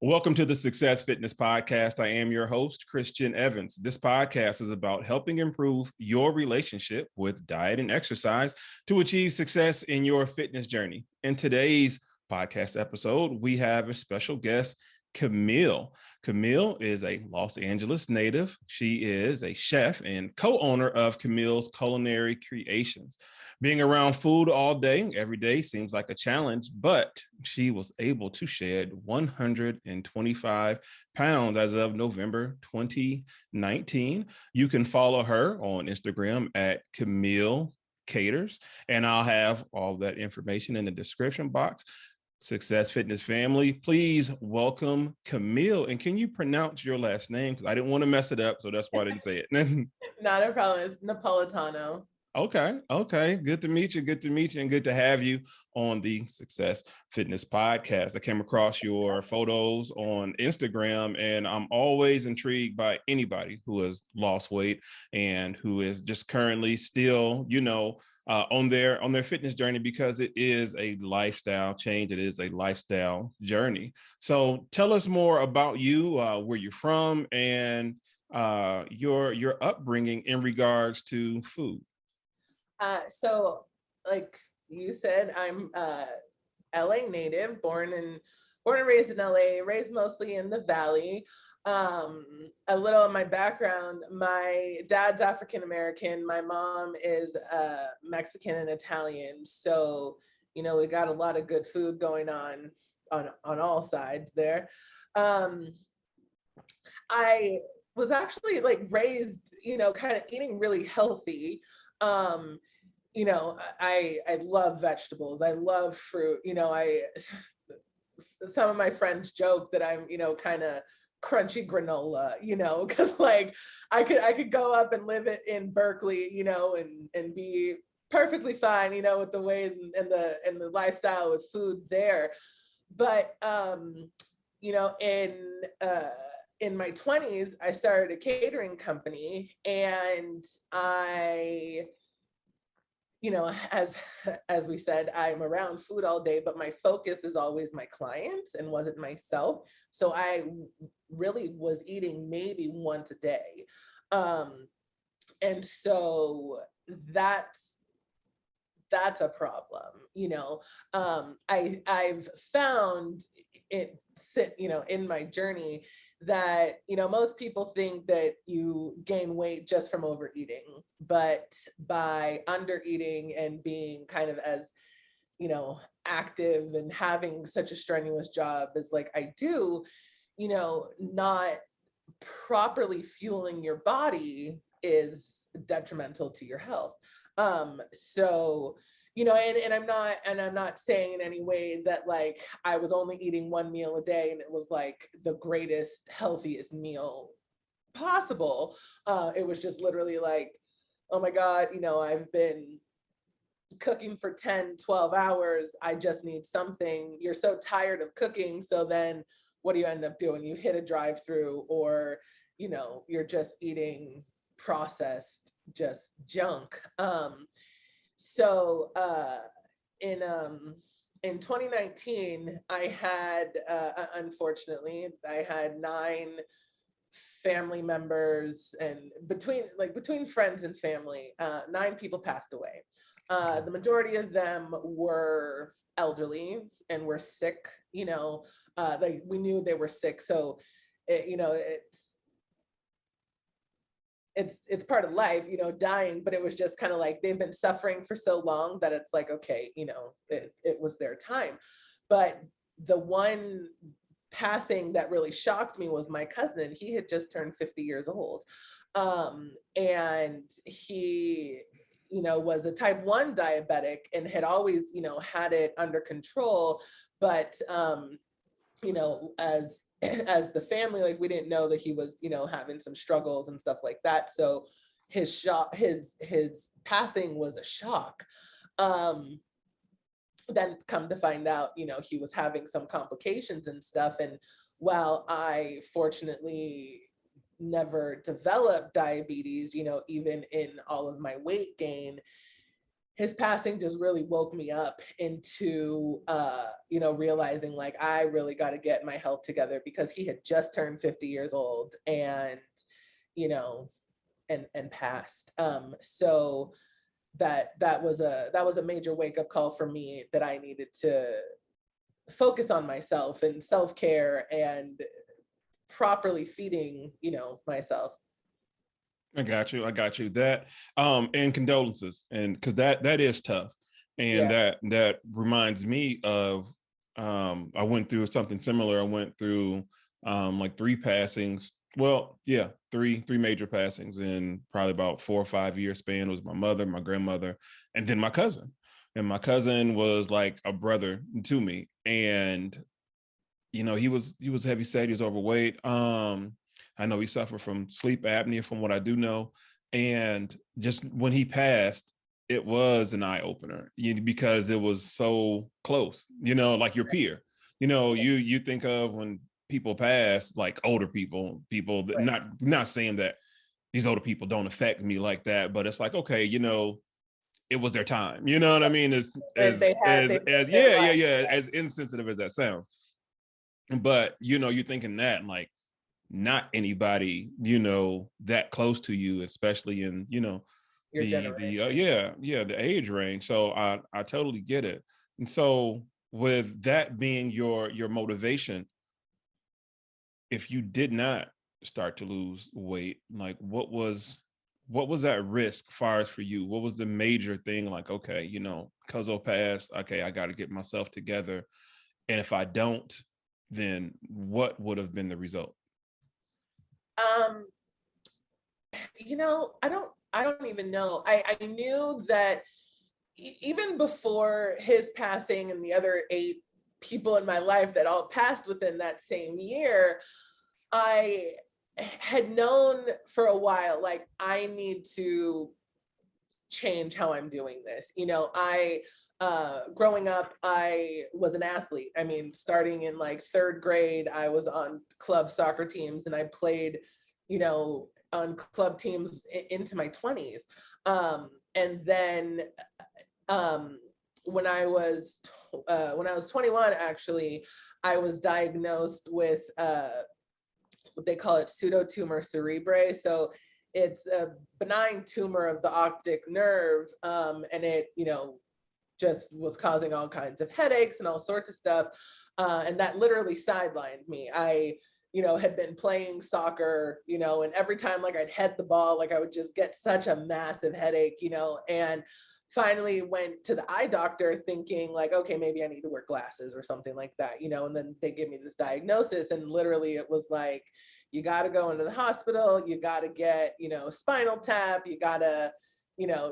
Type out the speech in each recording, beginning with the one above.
Welcome to the Success Fitness Podcast. I am your host, Christian Evans. This podcast is about helping improve your relationship with diet and exercise to achieve success in your fitness journey. In today's podcast episode, we have a special guest, Camille. Camille is a Los Angeles native. She is a chef and co-owner of Camille's Culinary Creations. Being around food all day, every day seems like a challenge, but she was able to shed 125 pounds as of November 2019. You can follow her on Instagram at Camille Caters, and I'll have all that information in the description box. Success Fitness family, please welcome Camille. And can you pronounce your last name? Because I didn't want to mess it up, so that's why I didn't say it. Not a problem. It's Naolitano. Okay. Good to meet you. And good to have you on the Success Fitness Podcast. I came across your photos on Instagram, and I'm always intrigued by anybody who has lost weight and who is just currently still, on their fitness journey, because it is a lifestyle change. It is a lifestyle journey. So tell us more about you, where you're from, and your upbringing in regards to food. So like you said, I'm LA native, born and raised in LA, raised mostly in the Valley. A little of my background, my dad's African American, my mom is Mexican and Italian. So, we got a lot of good food going on all sides there. I was actually raised, kind of eating really healthy. I love vegetables. I love fruit. Some of my friends joke that I'm, kind of crunchy granola, because I could go up and live it in Berkeley, and be perfectly fine, with the way and the lifestyle with food there. But in my 20s, I started a catering company, and I, as we said, I'm around food all day, but my focus is always my clients and wasn't myself. So I really was eating maybe once a day. And so that's a problem. I've found it, in my journey, that most people think that you gain weight just from overeating, but by undereating and being kind of as active and having such a strenuous job as I do, not properly fueling your body is detrimental to your health. And I'm not saying in any way that I was only eating one meal a day and it was the greatest, healthiest meal possible. It was just literally oh my God, I've been cooking for 10, 12 hours. I just need something. You're so tired of cooking. So then what do you end up doing? You hit a drive-through, or, you're just eating processed, just junk. So in 2019, I had, unfortunately, I had 9 family members, and between friends and family, 9 people passed away. The majority of them were elderly and were sick. We knew they were sick. So, it's part of life, dying, but it was just kind of they've been suffering for so long that it's okay, it was their time. But the one passing that really shocked me was my cousin. He had just turned 50 years old. And he, was a type 1 diabetic and had always, had it under control. But, as the family, we didn't know that he was, having some struggles and stuff like that. So his passing was a shock. Then come to find out, he was having some complications and stuff. And while I fortunately never developed diabetes, even in all of my weight gain, his passing just really woke me up into, realizing like, I really got to get my health together, because he had just turned 50 years old and, and passed. So that was a major wake up call for me, that I needed to focus on myself and self-care and properly feeding, myself. I got you. That, and condolences, and because that is tough. And that reminds me of, I went through something similar. I went through like 3 passings. Well, yeah, three major passings in probably about 4 or 5 year span. It was my mother, my grandmother, and then my cousin. And my cousin was like a brother to me. And he was heavy set, he was overweight. I know he suffered from sleep apnea, from what I do know. And just when he passed, it was an eye opener, because it was so close, like your peer. You think of, when people pass, like older people that, not saying that these older people don't affect me like that, but it's like, okay, it was their time. You know what I mean? As insensitive as that sounds. But you're thinking that, like, not anybody that close to you, especially in your the age range. So I totally get it. And so, with that being your motivation, if you did not start to lose weight, like, what was at risk far as for you? What was the major thing? Like, okay, Cuzzo passed, okay, I got to get myself together, and if I don't, then what would have been the result? I don't even know. I knew that even before his passing and the other 8 people in my life that all passed within that same year, I had known for a while, like, I need to change how I'm doing this. Growing up, I was an athlete. I mean, starting in like 3rd grade, I was on club soccer teams, and I played, on club teams into my 20s. And then when I was 21, actually, I was diagnosed with what they call it, pseudotumor cerebrae. So it's a benign tumor of the optic nerve, and it, just was causing all kinds of headaches and all sorts of stuff. And that literally sidelined me. I, had been playing soccer, and every time like I'd head the ball, like I would just get such a massive headache, and finally went to the eye doctor thinking like, okay, maybe I need to wear glasses or something like that, and then they give me this diagnosis, and literally it was like, you got to go into the hospital, you got to get, spinal tap, you got to,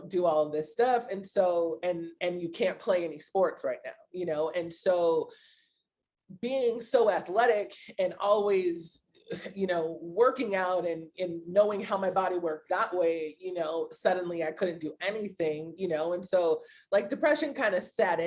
do all of this stuff. And so, and you can't play any sports right now, and so being so athletic and always, working out and knowing how my body worked that way, suddenly I couldn't do anything, and so like depression kind of set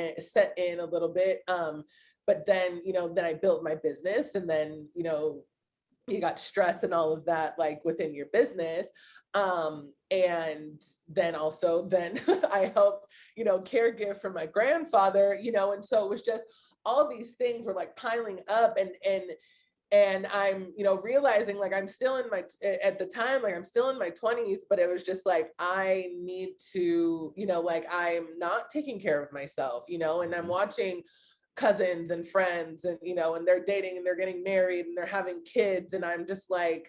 in a little bit. But then, then I built my business, and then, you got stress and all of that, like within your business. And then also I helped, caregive for my grandfather, and so it was just all these things were like piling up, and I'm, realizing like I'm still in my, at the time, like I'm still in my 20s, but it was just like, I need to, like I'm not taking care of myself, and I'm watching cousins and friends and, and they're dating and they're getting married and they're having kids. And I'm just like,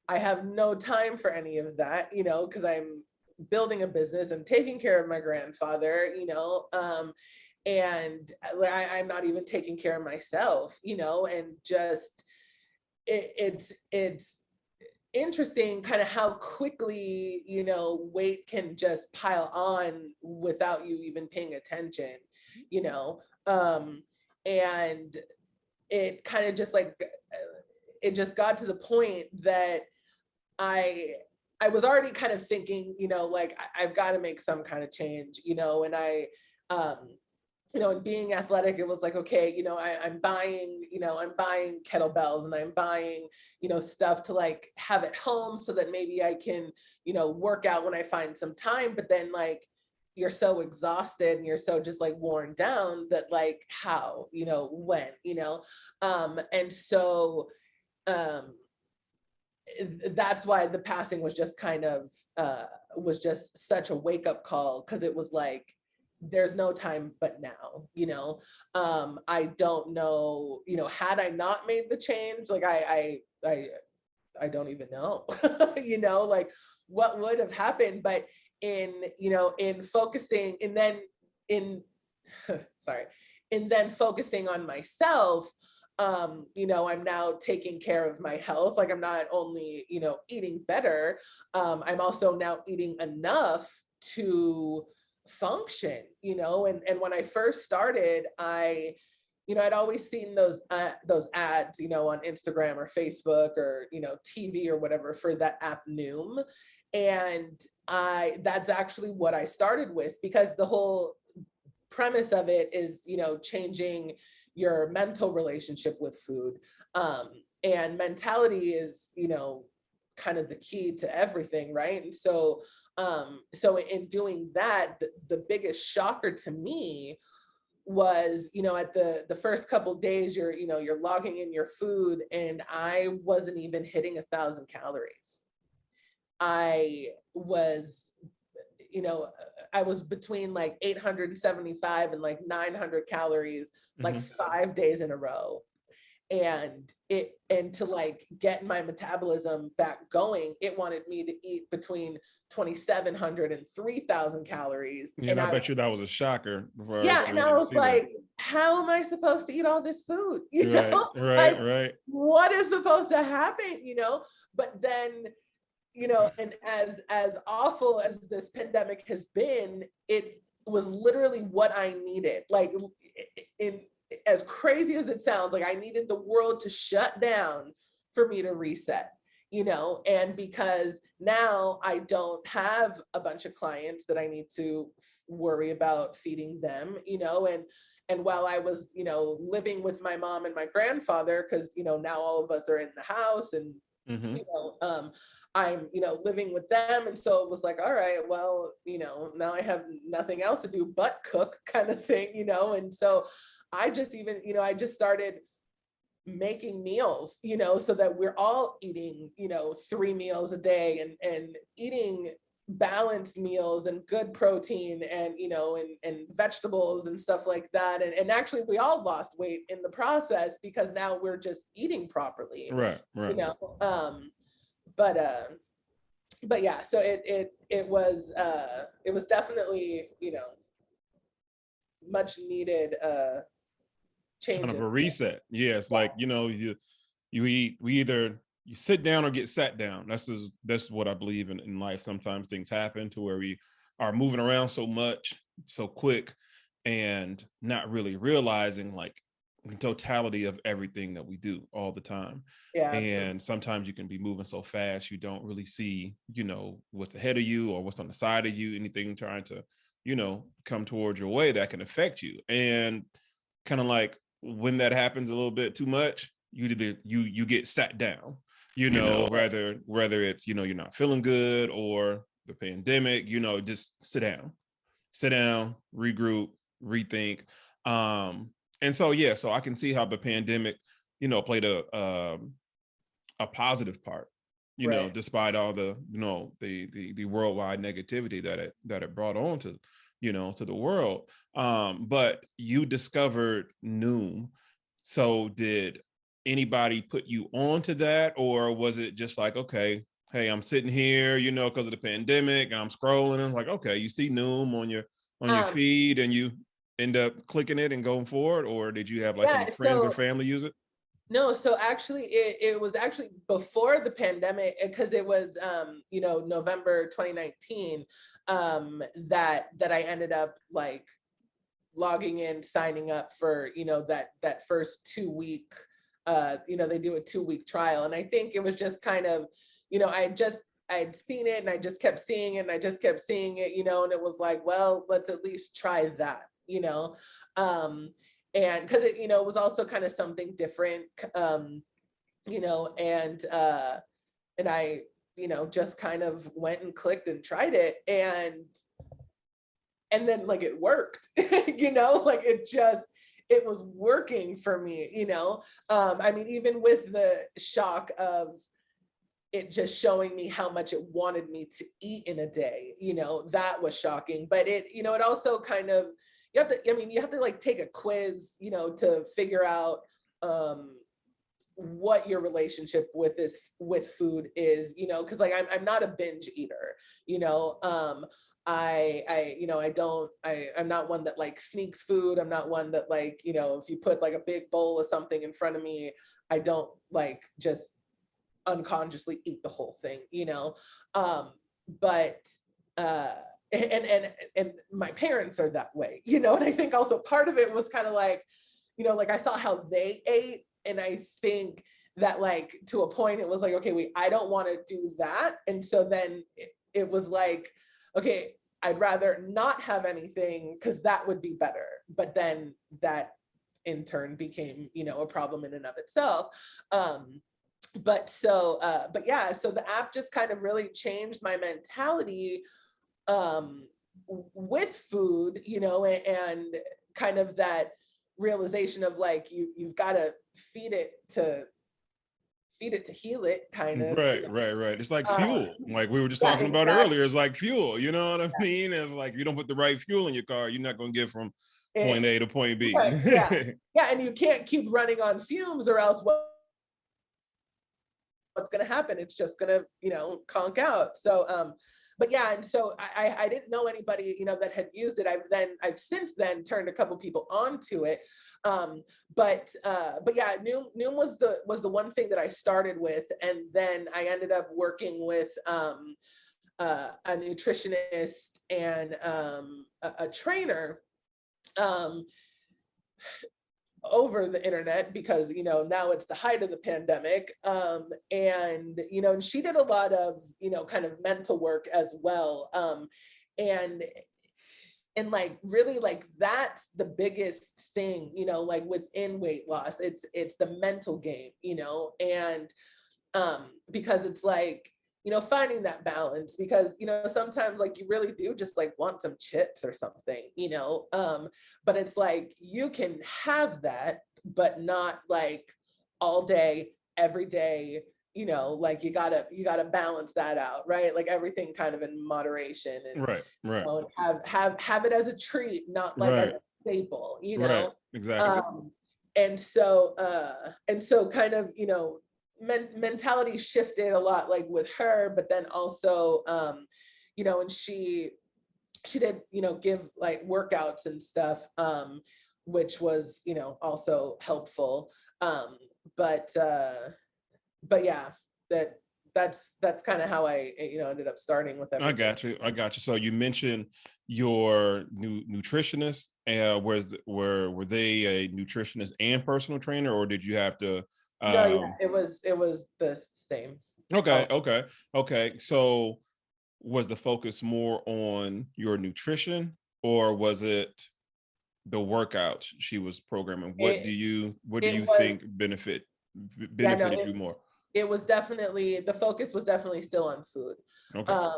I have no time for any of that, because I'm building a business and taking care of my grandfather, and I'm not even taking care of myself, and just, it's interesting kind of how quickly, weight can just pile on without you even paying attention, and it kind of just like, it just got to the point that I was already kind of thinking, like I've got to make some kind of change, and I, and being athletic, it was like, okay, I'm buying kettlebells, and I'm buying, stuff to like have at home so that maybe I can, work out when I find some time. But then like, you're so exhausted and you're so just like worn down that like, how, when, and so that's why the passing was just kind of was just such a wake-up call, because it was like, there's no time but now. I don't know, had I not made the change, like I don't even know, like what would have happened. But in focusing, and then in sorry, and then focusing on myself, I'm now taking care of my health. Like, I'm not only, eating better, I'm also now eating enough to function, and when I first started, I'd always seen those ads, on Instagram or Facebook or, TV or whatever for that app Noom. And that's actually what I started with, because the whole premise of it is, changing your mental relationship with food. And mentality is, kind of the key to everything, right? And so in doing that, the biggest shocker to me was, at the first couple days, you're logging in your food, and I wasn't even hitting 1,000 calories. I was, I was between like 875 and like 900 calories, like 5 days in a row. And to like get my metabolism back going, it wanted me to eat between 2,700 and 3,000 calories. Yeah, and I bet you that was a shocker. Yeah, and I was like, how am I supposed to eat all this food? Right. What is supposed to happen? But then, and as awful as this pandemic has been, it was literally what I needed. Like, as crazy as it sounds, like I needed the world to shut down for me to reset, and because now I don't have a bunch of clients that I need to worry about feeding them, and while I was, living with my mom and my grandfather, because, now all of us are in the house, and, I'm, living with them. And so it was like, all right, well, now I have nothing else to do but cook, kind of thing, and so I just even, I just started making meals, so that we're all eating, 3 meals a day, and eating balanced meals and good protein, and, and vegetables and stuff like that. And actually we all lost weight in the process, because now we're just eating properly. Right. But yeah, so it was definitely, much needed change. Kind of a reset. Yeah, it's like, we either you sit down or get sat down. That's what I believe in life. Sometimes things happen to where we are moving around so much, so quick, and not really realizing like the totality of everything that we do all the time. Yeah, and absolutely. Sometimes you can be moving so fast you don't really see, what's ahead of you or what's on the side of you, anything trying to, come towards your way that can affect you. And kind of like when that happens a little bit too much, you get sat down, whether it's, you're not feeling good or the pandemic, just sit down, regroup, rethink. And so, yeah, so I can see how the pandemic, played a positive part, Right. despite all the, the worldwide negativity that it brought on to, to the world. But you discovered Noom. So did anybody put you onto that, or was it just like, okay, hey, I'm sitting here, because of the pandemic, and I'm scrolling, and I'm like, okay, you see Noom on your feed, and you end up clicking it and going forward? Or did you have like any friends or family use it? No, so actually it was actually before the pandemic, because it was November 2019 that I ended up like logging in, signing up for that first 2-week they do a 2-week trial. And I think it was just kind of, I'd seen it, and I just kept seeing it, and I just kept seeing it, and it was like, well, let's at least try that, and because it, it was also kind of something different, and I, just kind of went and clicked and tried it. And and then like it worked, you know, like it was working for me, you know. I mean, even with the shock of it just showing me how much it wanted me to eat in a day, you know, that was shocking. But it, you know, it also kind of, you have to like take a quiz, you know, to figure out what your relationship with food is, you know, because like I'm not a binge eater, you know. You know, I'm not one that like sneaks food. I'm not one that like, you know, if you put like a big bowl of something in front of me, I don't like just unconsciously eat the whole thing, you know. But and my parents are that way, you know. And I think also part of it was kind of like, you know, like I saw how they ate, and I think that like to a point it was like, okay, wait, I don't want to do that. And so then it was like, okay, I'd rather not have anything because that would be better. But then that in turn became, you know, a problem in and of itself. But yeah, so the app just kind of really changed my mentality with food, you know, and kind of that realization of like, you've got to feed it to heal it, kind of. Right, right. It's like fuel. Like we were just Yeah, talking about exactly. earlier. It's like fuel. You know what I mean? It's like you don't put the right fuel in your car, you're not going to get from point A to point B. Right, yeah. Yeah, and you can't keep running on fumes, or else what's going to happen? It's just going to, you know, conk out. So, but yeah, and so I didn't know anybody, you know, that had used it. I've since then turned a couple people onto it. But yeah, Noom was the one thing that I started with, and then I ended up working with a nutritionist and a trainer over the internet, because, you know, now it's the height of the pandemic. And, you know, and she did a lot of, you know, kind of mental work as well. And like really like that's the biggest thing, you know, like within weight loss, it's the mental game, you know. And because it's like, you know, finding that balance, because, you know, sometimes like you really do just like want some chips or something, you know. But it's like you can have that, but not like all day, every day, you know. Like you gotta balance that out, right? Like everything kind of in moderation, and Right. you know, and have it as a treat, not like as a staple, you know. Right, exactly. And so kind of, you know, mentality shifted a lot, like with her. But then also, you know, and she did, you know, give like workouts and stuff, which was, you know, also helpful. But yeah, that's kind of how I, you know, ended up starting with everything. I got you. So you mentioned your nutritionist. Were they a nutritionist and personal trainer, or did you have to? No, yeah, it was the same. Okay. So was the focus more on your nutrition, or was it the workouts she was programming? What do you think benefited you more? It was definitely, the focus was definitely still on food. Okay.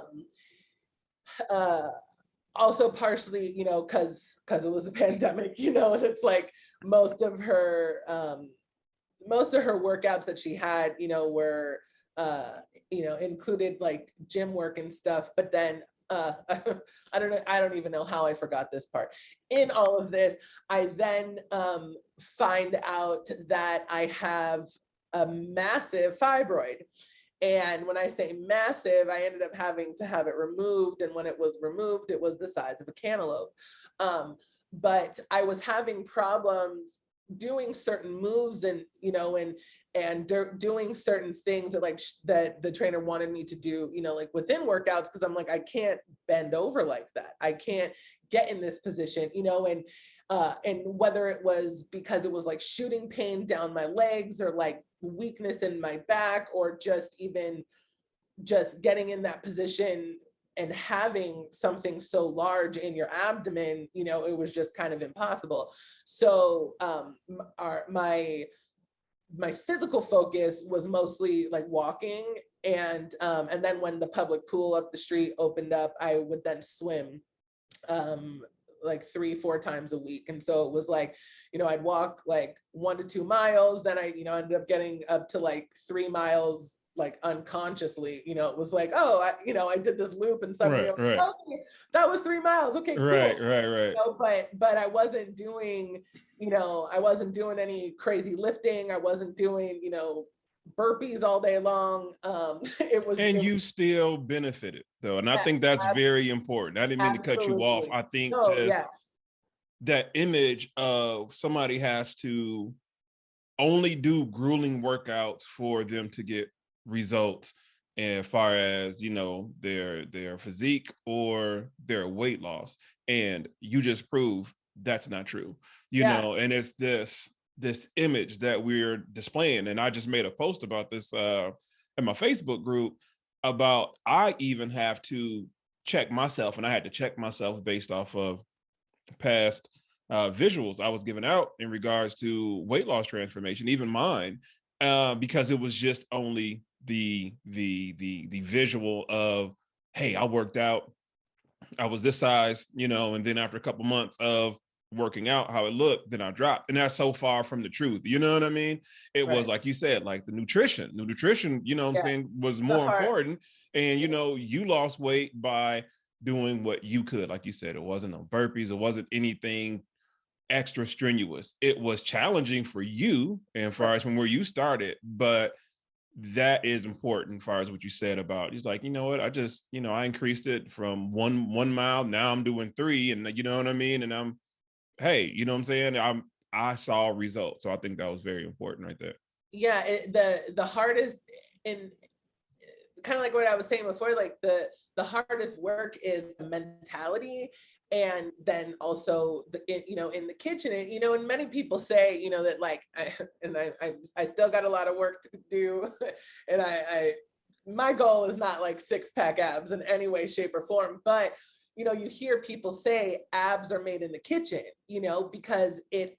Also partially, you know, because it was the pandemic, you know, and it's like most of her workouts that she had, you know, were you know, included like gym work and stuff. But then I don't even know how I forgot this part. In all of this, I then find out that I have a massive fibroid. And when I say massive, I ended up having to have it removed. And when it was removed, it was the size of a cantaloupe. But I was having problems doing certain moves, and, you know, and doing certain things that like that the trainer wanted me to do, you know, like within workouts, because I'm like, I can't bend over like that. I can't get in this position, you know. And whether it was because it was like shooting pain down my legs, or like weakness in my back, or just even just getting in that position and having something so large in your abdomen, you know, it was just kind of impossible. So my physical focus was mostly like walking, and then when the public pool up the street opened up, I would then swim. like 3-4 times a week. And so it was like, I'd walk like 1 to 2 miles. Then I, ended up getting up to like 3 miles, like unconsciously, it was like, oh, I did this loop and suddenly, Right. oh, that was 3 miles. Okay, cool. Right. But I wasn't doing, I wasn't doing any crazy lifting. I wasn't doing, burpees all day long. You still benefited though. And I think that's very important. I didn't mean to cut you off. I think that image of somebody has to only do grueling workouts for them to get results as far as, their physique or their weight loss. And you just prove that's not true, and it's this image that we're displaying. And I just made a post about this in my Facebook group about, I even have to check myself, and I had to check myself based off of past visuals I was giving out in regards to weight loss transformation, even mine, because it was just only the visual of, hey, I worked out, I was this size, and then after a couple months of working out, how it looked, then I dropped. And that's so far from the truth. You know what I mean? It was like you said, like the nutrition, I'm saying, was more important. And, you lost weight by doing what you could. Like you said, it wasn't no burpees. It wasn't anything extra strenuous. It was challenging for you and far as from where you started, but that is important as far as what you said about, he's like, you know what, I just, I increased it from one mile. Now I'm doing 3, and you know what I mean? And I'm, hey, you know what I'm saying? I saw results. So I think that was very important right there. Yeah. The hardest, and kind of like what I was saying before, like the hardest work is the mentality. And then also in the kitchen, and many people say, that like, I still got a lot of work to do. And my goal is not like 6-pack abs in any way, shape, or form, but you hear people say abs are made in the kitchen, because it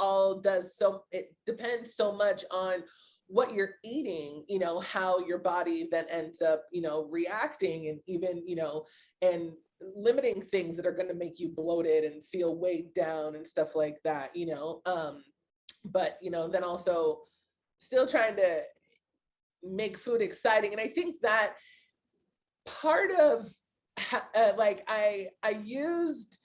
depends so much on what you're eating, how your body then ends up, reacting, and even, and limiting things that are going to make you bloated and feel weighed down and stuff like that, but, then also still trying to make food exciting. And I think that part of like I used,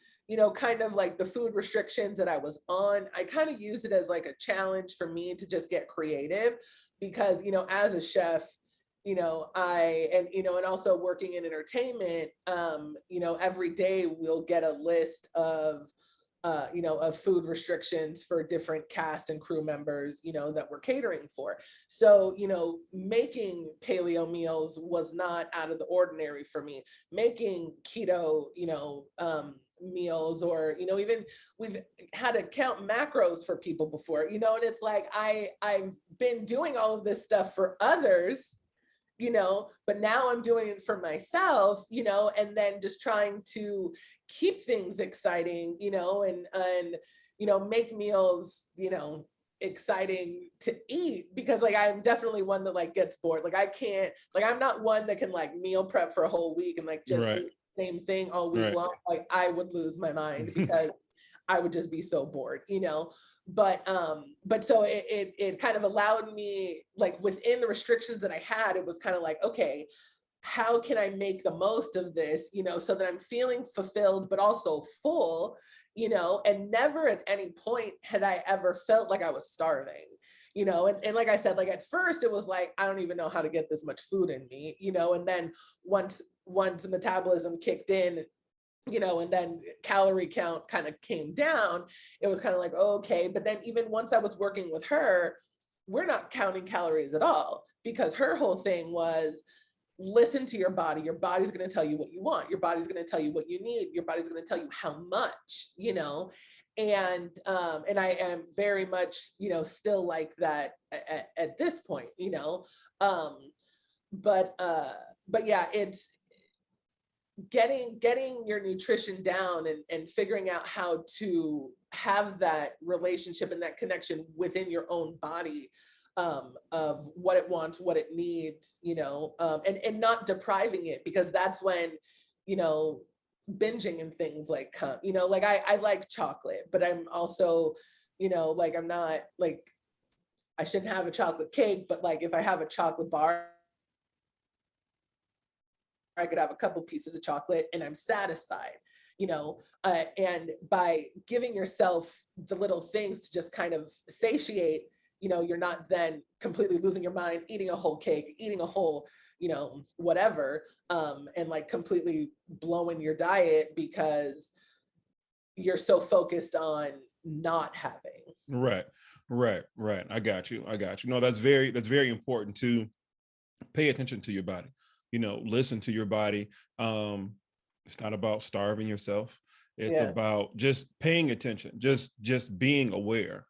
kind of like the food restrictions that I was on, I kind of used it as like a challenge for me to just get creative, because, as a chef, and also working in entertainment, every day we'll get a list of food restrictions for different cast and crew members, that we're catering for. So, making paleo meals was not out of the ordinary for me. Making keto, meals, or, even we've had to count macros for people before, and it's like, I've been doing all of this stuff for others, but now I'm doing it for myself, and then just trying to keep things exciting, and make meals, exciting to eat, because like, I'm definitely one that like gets bored. Like I can't, like, I'm not one that can like meal prep for a whole week and like just eat the same thing all week long. Like I would lose my mind because I would just be so bored, But so it kind of allowed me, like within the restrictions that I had, it was kind of like, okay, how can I make the most of this, so that I'm feeling fulfilled, but also full, and never at any point had I ever felt like I was starving, and like I said, like at first it was like, I don't even know how to get this much food in me, and then once metabolism kicked in, and then calorie count kind of came down, it was kind of like, oh, okay. But then even once I was working with her, we're not counting calories at all, because her whole thing was, listen to your body. Your body's going to tell you what you want. Your body's going to tell you what you need. Your body's going to tell you how much, and I am very much, still like that at this point, but yeah, it's getting your nutrition down and figuring out how to have that relationship and that connection within your own body, of what it wants, what it needs, and not depriving it, because that's when, binging and things like come, you know, like I like chocolate, but I'm also, you know, like I'm not like, I shouldn't have a chocolate cake, but like if I have a chocolate bar, I could have a couple pieces of chocolate and I'm satisfied, you know, and by giving yourself the little things to just kind of satiate, you know, you're not then completely losing your mind, eating a whole cake, eating a whole, you know, whatever, and like completely blowing your diet because you're so focused on not having. Right. I got you. No, that's very important to pay attention to your body. You know, listen to your body. It's not about starving yourself. It's about just paying attention, just being aware.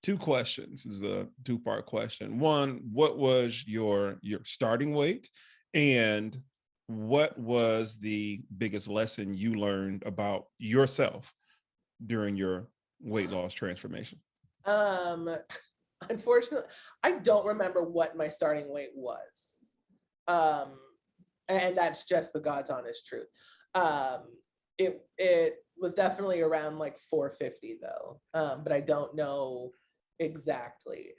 Two questions. This is a two-part question. One, what was your starting weight? And what was the biggest lesson you learned about yourself during your weight loss transformation? Unfortunately, I don't remember what my starting weight was. And that's just the God's honest truth. It was definitely around like 450 though. But I don't know exactly,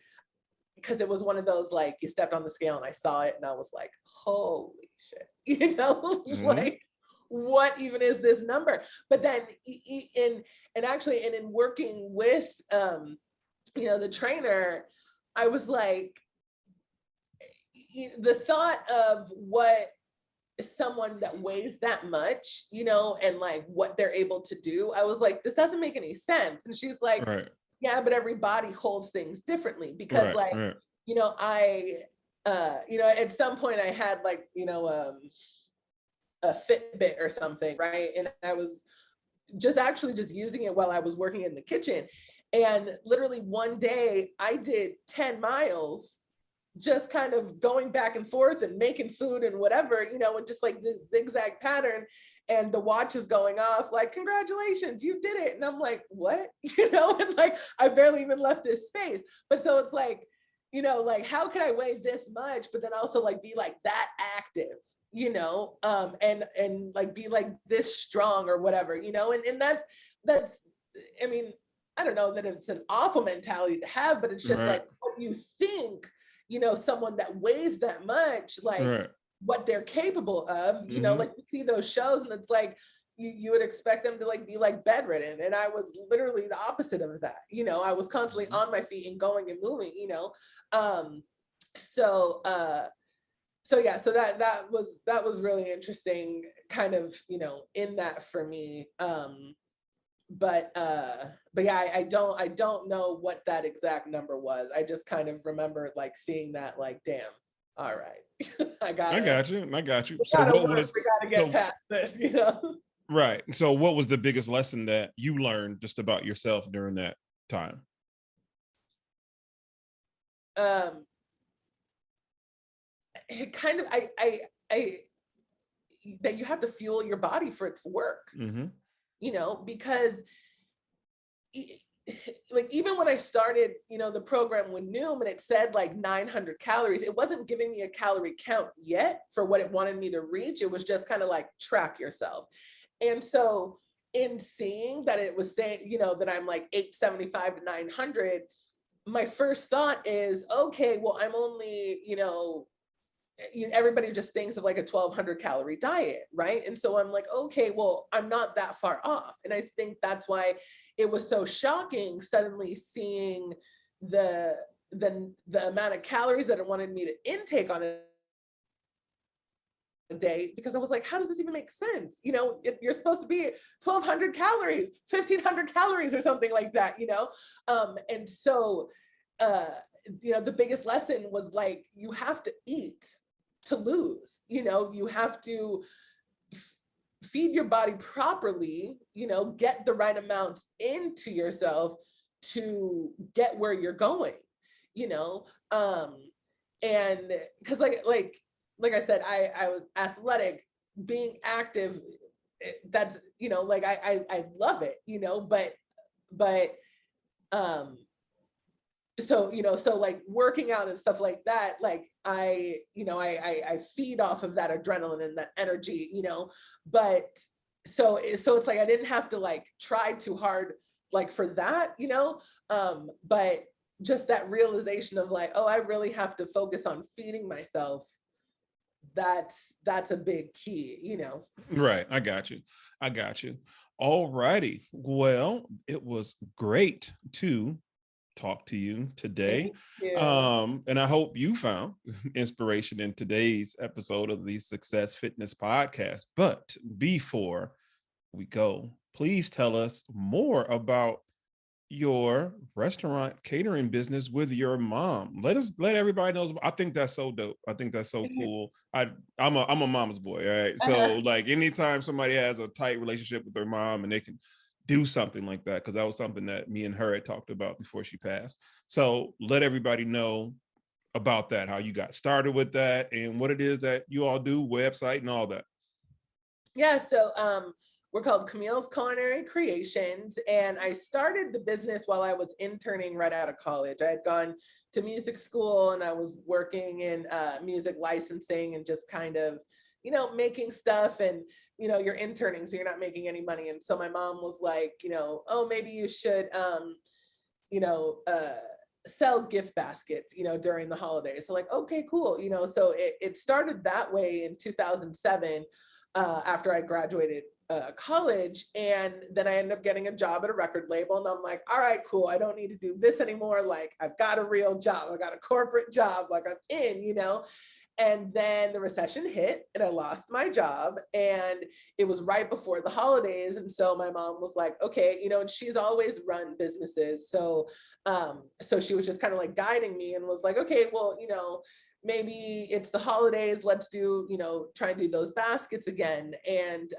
because it was one of those, like, you stepped on the scale and I saw it and I was like, holy shit, you know, like, what even is this number? But then in working with, you know, the trainer, I was like, the thought of what someone that weighs that much, you know, and like what they're able to do, I was like, this doesn't make any sense. And she's like, yeah, but every body holds things differently, because you know, you know, at some point I had like, you know, a Fitbit or something, right? And I was just using it while I was working in the kitchen. And literally one day I did 10 miles, just kind of going back and forth and making food and whatever, you know, and just like this zigzag pattern. And the watch is going off like, congratulations, you did it. And I'm like, what? You know, and like, I barely even left this space. But so it's like, you know, like, how can I weigh this much, but then also like be like that active, you know, and like be like this strong or whatever, you know, and that's, I mean, I don't know that it's an awful mentality to have, but it's just like what you think, you know, someone that weighs that much, like what they're capable of, you know, like you see those shows and it's like, you would expect them to like be like bedridden. And I was literally the opposite of that. You know, I was constantly on my feet and going and moving, you know? So yeah, so that was really interesting kind of, you know, in that for me. But yeah, I don't know what that exact number was. I just kind of remember like seeing that, like, damn, all right. I got you. So we gotta get past this, you know? Right. So what was the biggest lesson that you learned just about yourself during that time? It kind of, I that you have to fuel your body for it to work, you know, because like, even when I started, you know, the program with Noom and it said like 900 calories, it wasn't giving me a calorie count yet for what it wanted me to reach. It was just kind of like, track yourself. And so in seeing that it was saying, you know, that I'm like 875 to 900, my first thought is, okay, well, I'm only, you know, everybody just thinks of like a 1,200 calorie diet, right? And so I'm like, okay, well, I'm not that far off. And I think that's why it was so shocking suddenly seeing the amount of calories that it wanted me to intake on a day, because I was like, how does this even make sense? You know, you're supposed to be 1,200 calories, 1,500 calories or something like that, you know? And so, you know, the biggest lesson was like, you have to eat to lose, you know, you have to feed your body properly, you know, get the right amounts into yourself to get where you're going, you know? And because like I said, I was athletic, being active, that's, you know, like I love it, you know, but so like working out and stuff like that, like I feed off of that adrenaline and that energy, but so it's like I didn't have to like try too hard like for that, but just that realization of like, oh, I really have to focus on feeding myself. That's a big key. Right. I got you. All righty. Well, it was great to talk to you today. Thank you. And I hope you found inspiration in today's episode of the Success Fitness Podcast. But before we go, please tell us more about your restaurant catering business with your mom. Let everybody know. I think that's so dope. I think that's so cool. I'm a mama's boy, all right? So like anytime somebody has a tight relationship with their mom and they can do something like that, because that was something that me and her had talked about before she passed. So let everybody know about that, how you got started with that and what it is that you all do, website and all that. Yeah, so we're called Camille's Culinary Creations, and I started the business while I was interning right out of college. I had gone to music school and I was working in music licensing and just kind of, making stuff, and, you're interning, so you're not making any money. And so my mom was like, oh, maybe you should, sell gift baskets, during the holidays. So like, okay, cool. So it started that way in 2007 after I graduated college. And then I ended up getting a job at a record label. And I'm like, all right, cool. I don't need to do this anymore. Like I've got a real job. I got a corporate job. Like I'm in. And then the recession hit and I lost my job, and it was right before the holidays. And so my mom was like, okay, and she's always run businesses. So she was just kind of like guiding me and was like, okay, well, maybe it's the holidays, let's do, try and do those baskets again. And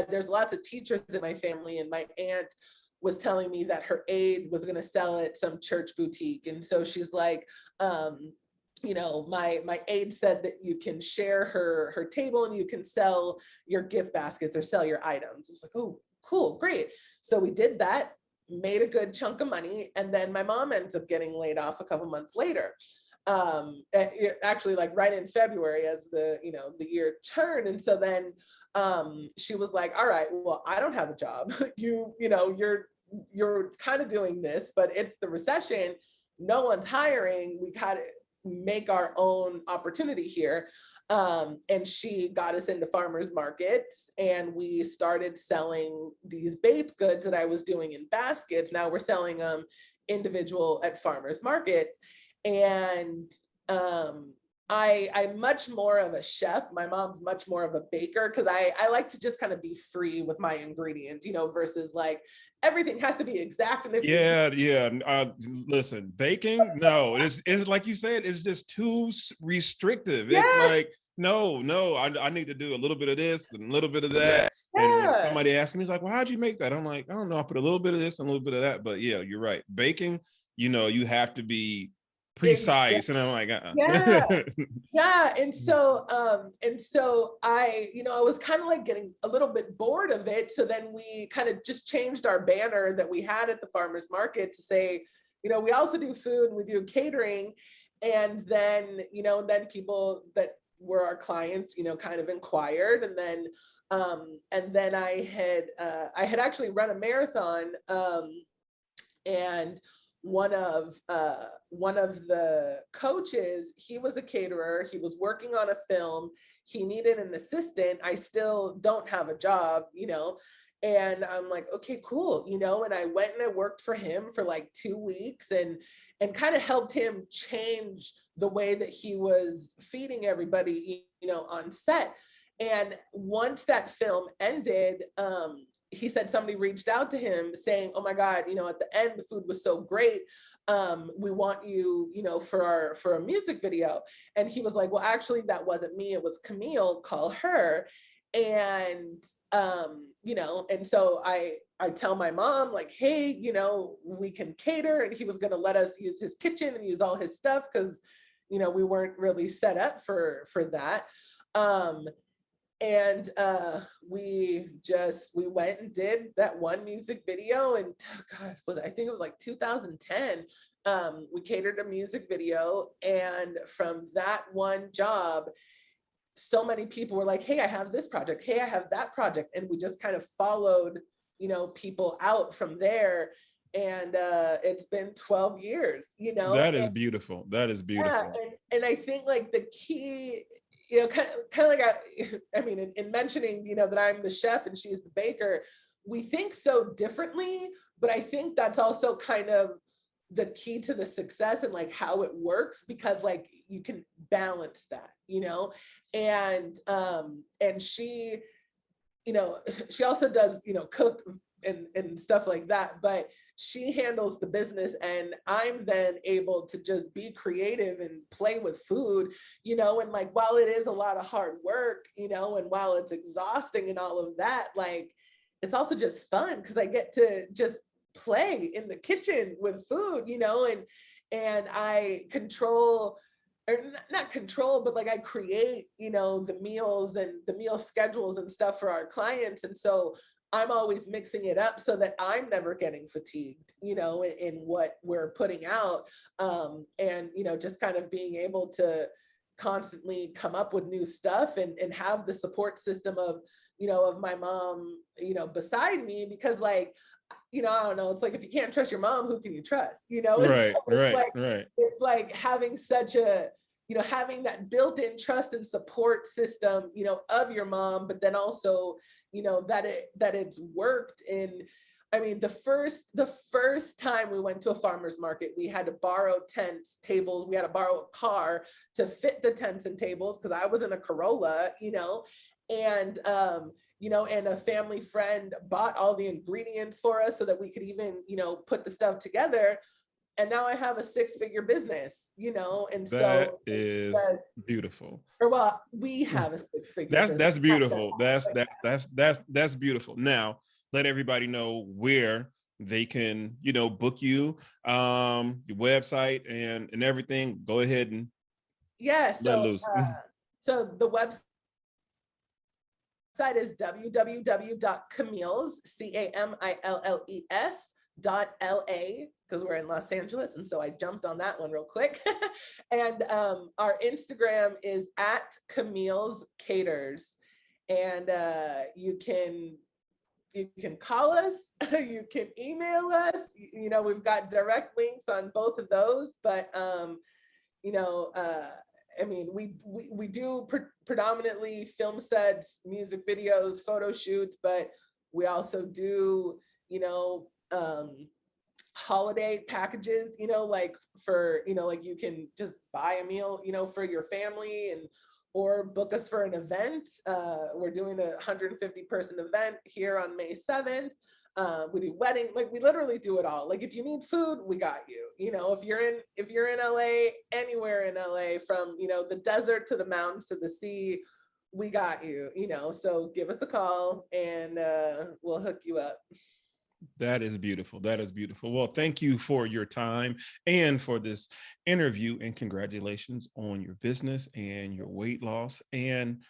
there's lots of teachers in my family, and my aunt was telling me that her aide was going to sell at some church boutique. And so she's like, my aide said that you can share her table and you can sell your gift baskets or sell your items. It's like, oh, cool, great. So we did that, made a good chunk of money. And then my mom ends up getting laid off a couple months later. Actually like right in February as the year turned. And so then she was like, all right, well, I don't have a job. You're kind of doing this, but it's the recession. No one's hiring. We gotta make our own opportunity here. And she got us into farmers markets, and we started selling these baked goods that I was doing in baskets. Now we're selling them individual at farmers markets. And I'm much more of a chef. My mom's much more of a baker, because I like to just kind of be free with my ingredients, versus like everything has to be exact. And listen, baking, no, it's like you said, it's just too restrictive. It's like, no, I need to do a little bit of this and a little bit of that. And when somebody asks me, he's like, well, how'd you make that? I'm like, I don't know, I put a little bit of this and a little bit of that. But yeah, you're right. Baking, you have to be precise. And I'm like, yeah. And so I was kind of like getting a little bit bored of it. So then we kind of just changed our banner that we had at the farmers market to say, we also do food and we do catering. And then, then people that were our clients, kind of inquired. And then I had actually run a marathon, and one of the coaches, he was a caterer. He was working on a film. He needed an assistant. I still don't have a job, and I'm like, okay, cool. And I went and I worked for him for like 2 weeks and kind of helped him change the way that he was feeding everybody, on set. And once that film ended, he said somebody reached out to him saying, oh my God, at the end, the food was so great. We want you, for a music video. And he was like, well, actually, that wasn't me. It was Camille, call her. And, and so I tell my mom like, hey, we can cater. And he was going to let us use his kitchen and use all his stuff, because, we weren't really set up for that. And we went and did that one music video, and God, I think it was like 2010. We catered a music video, and from that one job, so many people were like, hey, I have this project, hey, I have that project, and we just kind of followed, people out from there. And it's been 12 years, That is and beautiful. That is yeah, beautiful. and I think like the key, kind of like I mean, in mentioning, that I'm the chef and she's the baker, we think so differently, but I think that's also kind of the key to the success and like how it works, because like you can balance that, and she, she also does, cook and stuff like that, but she handles the business, and I'm then able to just be creative and play with food, and like, while it is a lot of hard work, and while it's exhausting and all of that, like, it's also just fun because I get to just play in the kitchen with food, and I control, or not control, but like I create, the meals and the meal schedules and stuff for our clients. And so I'm always mixing it up so that I'm never getting fatigued, in what we're putting out. And, just kind of being able to constantly come up with new stuff and have the support system of, of my mom, beside me, because like, I don't know, it's like, if you can't trust your mom, who can you trust, and Right, so right, right. it's like having such a, having that built-in trust and support system, of your mom, but then also, that it's worked in. I mean, the first time we went to a farmer's market, we had to borrow tents, tables, we had to borrow a car to fit the tents and tables because I was in a Corolla, and and a family friend bought all the ingredients for us so that we could even, put the stuff together. And now I have a 6-figure business, and That so it's is just, beautiful. or well, we have a 6-figure business. That's beautiful. That's beautiful. Now, let everybody know where they can, book you, your website and everything. Go ahead and Yeah. let So, loose. so the website is www.camilles, CAMILLES.LA, because we're in Los Angeles, and so I jumped on that one real quick. And our Instagram is at Camille's Caters, and you can call us, you can email us. We've got direct links on both of those, but I mean, we do predominantly film sets, music videos, photo shoots, but we also do, holiday packages, like for, like you can just buy a meal, for your family, and or book us for an event. We're doing a 150-person event here on May 7th. We do wedding, like we literally do it all. Like if you need food, we got you. If you're in LA, anywhere in LA, from the desert to the mountains to the sea, we got you. So give us a call and we'll hook you up. That is beautiful. That is beautiful. Well, thank you for your time and for this interview, and congratulations on your business and your weight loss, and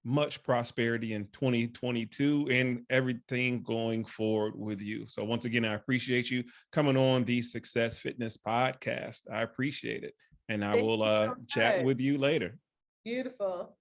much prosperity in 2022 and everything going forward with you. So once again, I appreciate you coming on the Success Fitness podcast. I appreciate it. And I will chat with you later. Beautiful.